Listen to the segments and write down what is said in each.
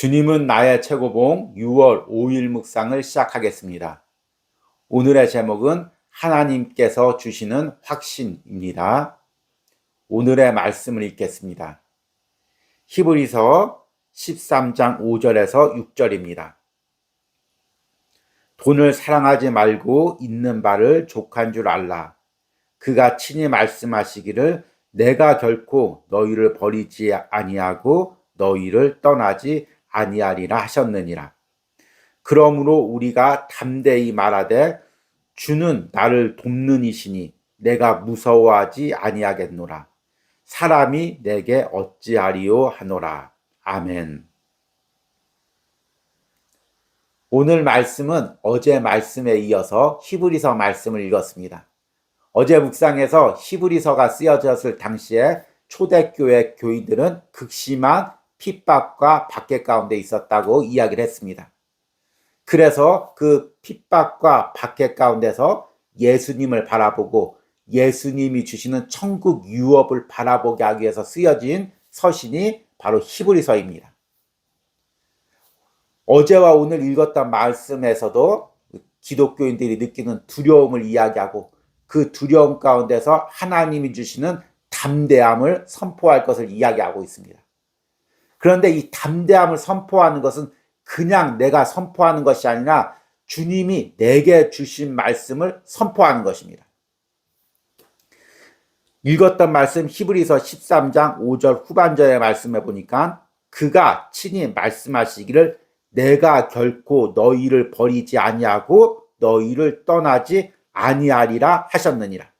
주님은 나의 최고봉 6월 5일 묵상을 시작하겠습니다. 오늘의 제목은 하나님께서 주시는 확신입니다. 오늘의 말씀을 읽겠습니다. 히브리서 13장 5절에서 6절입니다. 돈을 사랑하지 말고 있는 바를 족한 줄 알라. 그가 친히 말씀하시기를 내가 결코 너희를 버리지 아니하고 너희를 떠나지 아니하리라 하셨느니라. 그러므로 우리가 담대히 말하되 주는 나를 돕는 이시니 내가 무서워하지 아니하겠노라. 사람이 내게 어찌하리요 하노라. 아멘. 오늘 말씀은 어제 말씀에 이어서 히브리서 말씀을 읽었습니다. 어제 묵상에서 히브리서가 쓰여졌을 당시에 초대교회 교인들은 극심한 핍박과 박해 가운데 있었다고 이야기를 했습니다. 그래서 그 핍박과 박해 가운데서 예수님을 바라보고 예수님이 주시는 천국 유업을 바라보게 하기 위해서 쓰여진 서신이 바로 히브리서입니다. 어제와 오늘 읽었던 말씀에서도 기독교인들이 느끼는 두려움을 이야기하고 그 두려움 가운데서 하나님이 주시는 담대함을 선포할 것을 이야기하고 있습니다. 그런데 이 담대함을 선포하는 것은 그냥 내가 선포하는 것이 아니라 주님이 내게 주신 말씀을 선포하는 것입니다. 읽었던 말씀 히브리서 13장 5절 후반절의 말씀에 보니까 그가 친히 말씀하시기를 내가 결코 너희를 버리지 아니하고 너희를 떠나지 아니하리라 하셨느니라.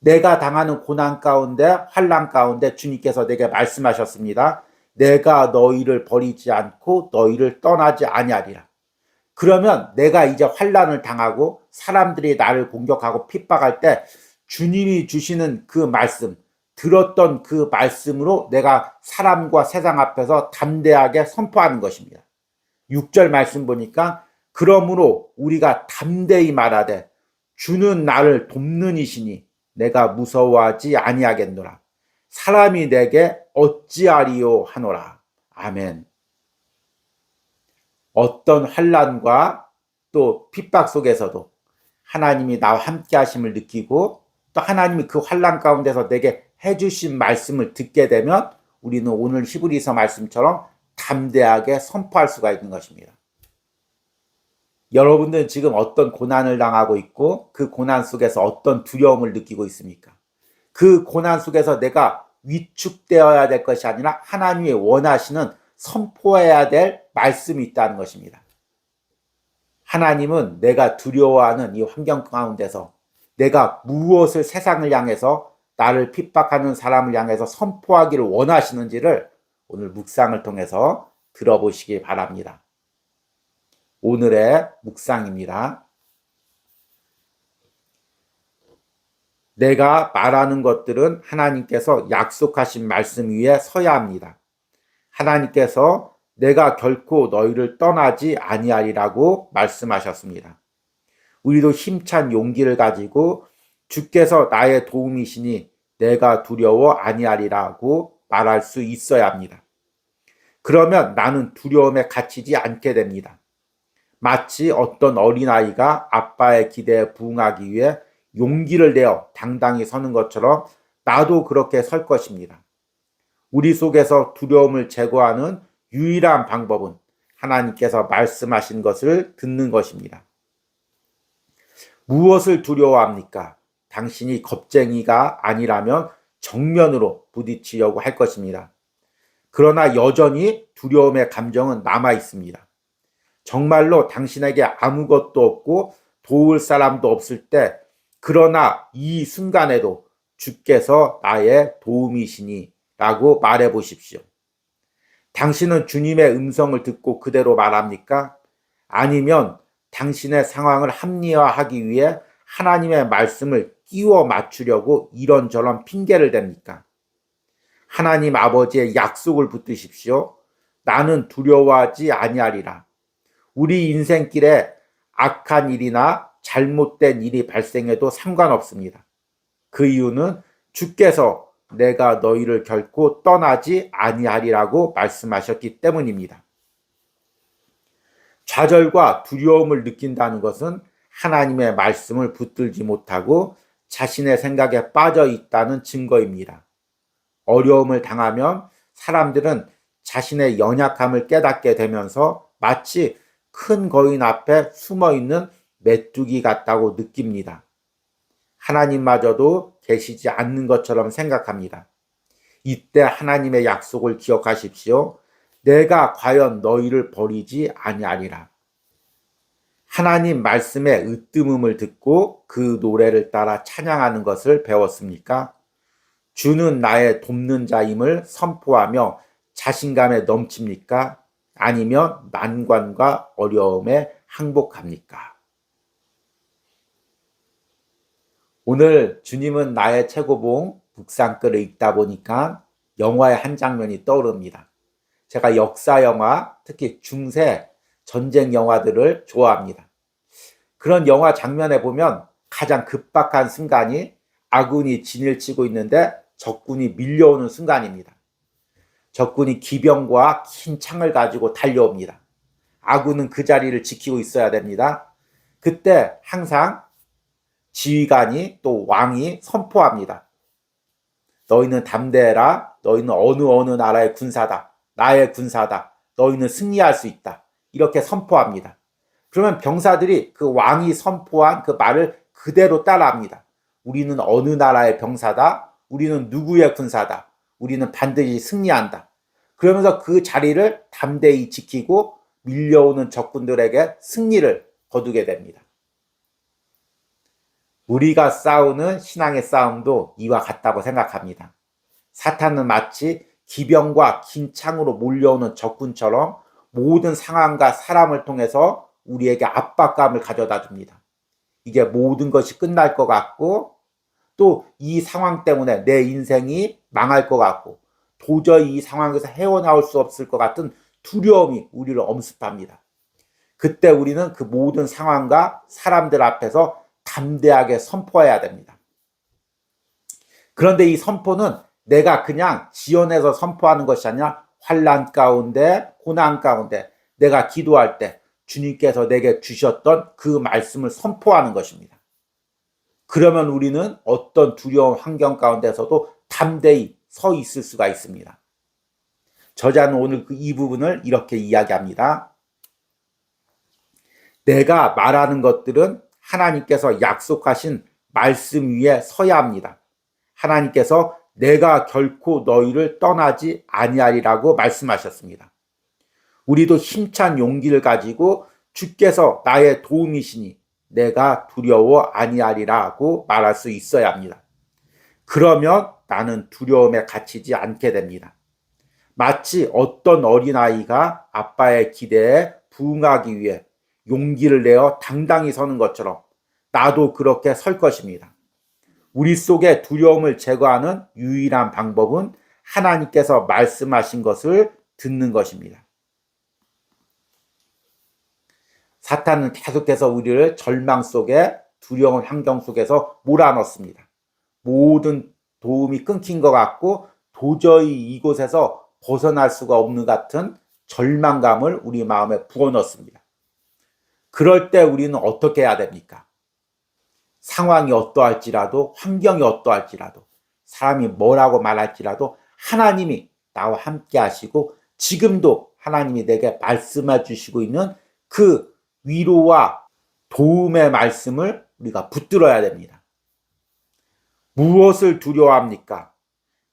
내가 당하는 고난 가운데 환난 가운데 주님께서 내게 말씀하셨습니다. 내가 너희를 버리지 않고 너희를 떠나지 아니하리라. 그러면 내가 이제 환난을 당하고 사람들이 나를 공격하고 핍박할 때 주님이 주시는 그 말씀, 들었던 그 말씀으로 내가 사람과 세상 앞에서 담대하게 선포하는 것입니다. 6절 말씀 보니까 그러므로 우리가 담대히 말하되 주는 나를 돕는 이시니 내가 무서워하지 아니하겠노라. 사람이 내게 어찌하리요 하노라. 아멘. 어떤 환난과 또 핍박 속에서도 하나님이 나와 함께 하심을 느끼고 또 하나님이 그 환난 가운데서 내게 해주신 말씀을 듣게 되면 우리는 오늘 히브리서 말씀처럼 담대하게 선포할 수가 있는 것입니다. 여러분들은 지금 어떤 고난을 당하고 있고 그 고난 속에서 어떤 두려움을 느끼고 있습니까? 그 고난 속에서 내가 위축되어야 될 것이 아니라 하나님이 원하시는 선포해야 될 말씀이 있다는 것입니다. 하나님은 내가 두려워하는 이 환경 가운데서 내가 무엇을 세상을 향해서 나를 핍박하는 사람을 향해서 선포하기를 원하시는지를 오늘 묵상을 통해서 들어보시기 바랍니다. 오늘의 묵상입니다. 내가 말하는 것들은 하나님께서 약속하신 말씀 위에 서야 합니다. 하나님께서 내가 결코 너희를 떠나지 아니하리라고 말씀하셨습니다. 우리도 힘찬 용기를 가지고 주께서 나의 도움이시니 내가 두려워 아니하리라고 말할 수 있어야 합니다. 그러면 나는 두려움에 갇히지 않게 됩니다. 마치 어떤 어린아이가 아빠의 기대에 부응하기 위해 용기를 내어 당당히 서는 것처럼 나도 그렇게 설 것입니다. 우리 속에서 두려움을 제거하는 유일한 방법은 하나님께서 말씀하신 것을 듣는 것입니다. 무엇을 두려워합니까? 당신이 겁쟁이가 아니라면 정면으로 부딪히려고 할 것입니다. 그러나 여전히 두려움의 감정은 남아 있습니다. 정말로 당신에게 아무것도 없고 도울 사람도 없을 때 그러나 이 순간에도 주께서 나의 도움이시니 라고 말해 보십시오. 당신은 주님의 음성을 듣고 그대로 말합니까? 아니면 당신의 상황을 합리화하기 위해 하나님의 말씀을 끼워 맞추려고 이런저런 핑계를 댑니까? 하나님 아버지의 약속을 붙드십시오. 나는 두려워하지 아니하리라. 우리 인생길에 악한 일이나 잘못된 일이 발생해도 상관없습니다. 그 이유는 주께서 내가 너희를 결코 떠나지 아니하리라고 말씀하셨기 때문입니다. 좌절과 두려움을 느낀다는 것은 하나님의 말씀을 붙들지 못하고 자신의 생각에 빠져 있다는 증거입니다. 어려움을 당하면 사람들은 자신의 연약함을 깨닫게 되면서 마치 큰 거인 앞에 숨어 있는 메뚜기 같다고 느낍니다. 하나님마저도 계시지 않는 것처럼 생각합니다. 이때 하나님의 약속을 기억하십시오. 내가 과연 너희를 버리지 아니하리라. 하나님 말씀의 으뜸음을 듣고 그 노래를 따라 찬양하는 것을 배웠습니까? 주는 나의 돕는 자임을 선포하며 자신감에 넘칩니까? 아니면 난관과 어려움에 항복합니까? 오늘 주님은 나의 최고봉 묵상글을 읽다 보니까 영화의 한 장면이 떠오릅니다. 제가 역사 영화, 특히 중세 전쟁 영화들을 좋아합니다. 그런 영화 장면에 보면 가장 급박한 순간이 아군이 진을 치고 있는데 적군이 밀려오는 순간입니다. 적군이 기병과 긴 창을 가지고 달려옵니다. 아군은 그 자리를 지키고 있어야 됩니다. 그때 항상 지휘관이 또 왕이 선포합니다. 너희는 담대해라. 너희는 어느 나라의 군사다. 나의 군사다. 너희는 승리할 수 있다. 이렇게 선포합니다. 그러면 병사들이 그 왕이 선포한 그 말을 그대로 따라합니다. 우리는 어느 나라의 병사다. 우리는 누구의 군사다. 우리는 반드시 승리한다. 그러면서 그 자리를 담대히 지키고 밀려오는 적군들에게 승리를 거두게 됩니다. 우리가 싸우는 신앙의 싸움도 이와 같다고 생각합니다. 사탄은 마치 기병과 긴 창으로 몰려오는 적군처럼 모든 상황과 사람을 통해서 우리에게 압박감을 가져다 줍니다. 이게 모든 것이 끝날 것 같고 또 이 상황 때문에 내 인생이 망할 것 같고 도저히 이 상황에서 헤어나올 수 없을 것 같은 두려움이 우리를 엄습합니다. 그때 우리는 그 모든 상황과 사람들 앞에서 담대하게 선포해야 됩니다. 그런데 이 선포는 내가 그냥 지어내서 선포하는 것이 아니라 환난 가운데, 고난 가운데 내가 기도할 때 주님께서 내게 주셨던 그 말씀을 선포하는 것입니다. 그러면 우리는 어떤 두려운 환경 가운데서도 담대히 서 있을 수가 있습니다. 저자는 오늘 이 부분을 이렇게 이야기합니다. 내가 말하는 것들은 하나님께서 약속하신 말씀 위에 서야 합니다. 하나님께서 내가 결코 너희를 떠나지 아니하리라고 말씀하셨습니다. 우리도 힘찬 용기를 가지고 주께서 나의 도움이시니 내가 두려워 아니하리라고 말할 수 있어야 합니다. 그러면 나는 두려움에 갇히지 않게 됩니다. 마치 어떤 어린아이가 아빠의 기대에 부응하기 위해 용기를 내어 당당히 서는 것처럼 나도 그렇게 설 것입니다. 우리 속에 두려움을 제거하는 유일한 방법은 하나님께서 말씀하신 것을 듣는 것입니다. 사탄은 계속해서 우리를 절망 속에 두려운 환경 속에서 몰아넣습니다. 모든 도움이 끊긴 것 같고 도저히 이곳에서 벗어날 수가 없는 같은 절망감을 우리 마음에 부어넣습니다. 그럴 때 우리는 어떻게 해야 됩니까? 상황이 어떠할지라도 환경이 어떠할지라도 사람이 뭐라고 말할지라도 하나님이 나와 함께 하시고 지금도 하나님이 내게 말씀해 주시고 있는 그 위로와 도움의 말씀을 우리가 붙들어야 됩니다. 무엇을 두려워합니까?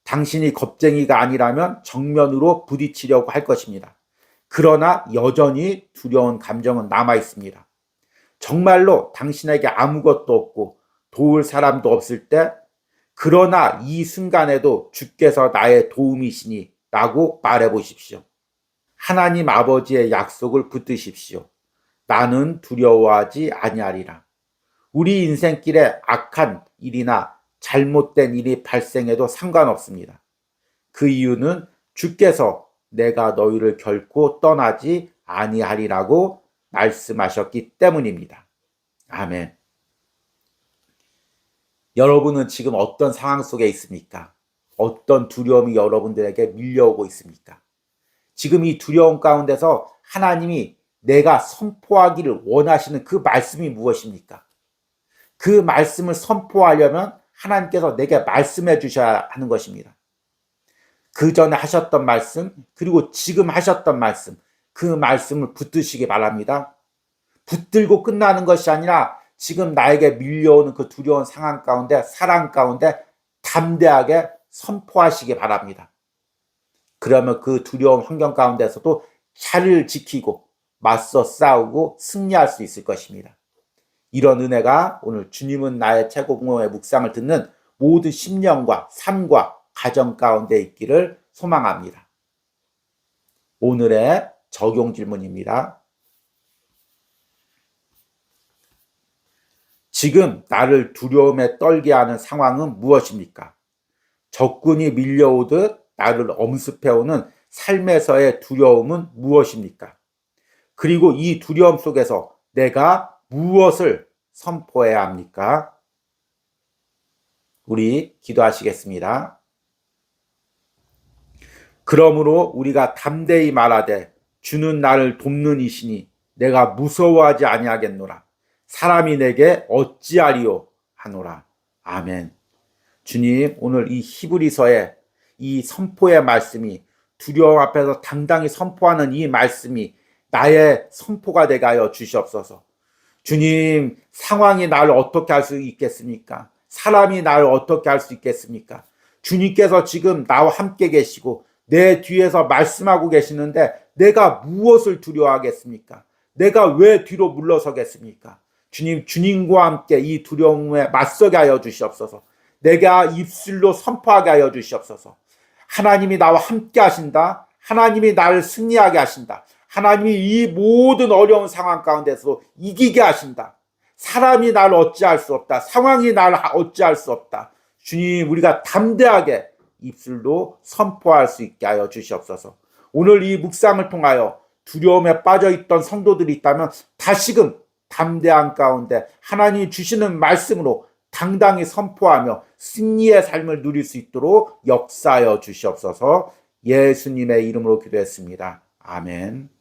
당신이 겁쟁이가 아니라면 정면으로 부딪히려고 할 것입니다. 그러나 여전히 두려운 감정은 남아 있습니다. 정말로 당신에게 아무것도 없고 도울 사람도 없을 때 그러나 이 순간에도 주께서 나의 도움이시니 라고 말해 보십시오. 하나님 아버지의 약속을 붙드십시오. 나는 두려워하지 아니하리라. 우리 인생길에 악한 일이나 잘못된 일이 발생해도 상관없습니다. 그 이유는 주께서 내가 너희를 결코 떠나지 아니하리라고 말씀하셨기 때문입니다. 아멘. 여러분은 지금 어떤 상황 속에 있습니까? 어떤 두려움이 여러분들에게 밀려오고 있습니까? 지금 이 두려움 가운데서 하나님이 내가 선포하기를 원하시는 그 말씀이 무엇입니까? 그 말씀을 선포하려면 하나님께서 내게 말씀해 주셔야 하는 것입니다. 그 전에 하셨던 말씀, 그리고 지금 하셨던 말씀, 그 말씀을 붙드시기 바랍니다. 붙들고 끝나는 것이 아니라 지금 나에게 밀려오는 그 두려운 상황 가운데, 사랑 가운데 담대하게 선포하시기 바랍니다. 그러면 그 두려운 환경 가운데서도 자리를 지키고 맞서 싸우고 승리할 수 있을 것입니다. 이런 은혜가 오늘 주님은 나의 최고 공로의 묵상을 듣는 모든 심령과 삶과 가정 가운데 있기를 소망합니다. 오늘의 적용 질문입니다. 지금 나를 두려움에 떨게 하는 상황은 무엇입니까? 적군이 밀려오듯 나를 엄습해오는 삶에서의 두려움은 무엇입니까? 그리고 이 두려움 속에서 내가 무엇을 선포해야 합니까? 우리 기도하시겠습니다. 그러므로 우리가 담대히 말하되 주는 나를 돕는 이시니 내가 무서워하지 아니하겠노라. 사람이 내게 어찌하리요 하노라. 아멘. 주님, 오늘 이 히브리서의 이 선포의 말씀이, 두려움 앞에서 당당히 선포하는 이 말씀이 나의 선포가 되게 하여 주시옵소서. 주님, 상황이 나를 어떻게 할 수 있겠습니까? 사람이 나를 어떻게 할 수 있겠습니까? 주님께서 지금 나와 함께 계시고 내 뒤에서 말씀하고 계시는데 내가 무엇을 두려워하겠습니까? 내가 왜 뒤로 물러서겠습니까? 주님, 주님과 함께 이 두려움에 맞서게 하여 주시옵소서. 내가 입술로 선포하게 하여 주시옵소서. 하나님이 나와 함께 하신다. 하나님이 나를 승리하게 하신다. 하나님이 이 모든 어려운 상황 가운데서 이기게 하신다. 사람이 나를 어찌할 수 없다. 상황이 나를 어찌할 수 없다. 주님, 우리가 담대하게 입술로 선포할 수 있게 하여 주시옵소서. 오늘 이 묵상을 통하여 두려움에 빠져있던 성도들이 있다면 다시금 담대한 가운데 하나님이 주시는 말씀으로 당당히 선포하며 승리의 삶을 누릴 수 있도록 역사하여 주시옵소서. 예수님의 이름으로 기도했습니다. 아멘.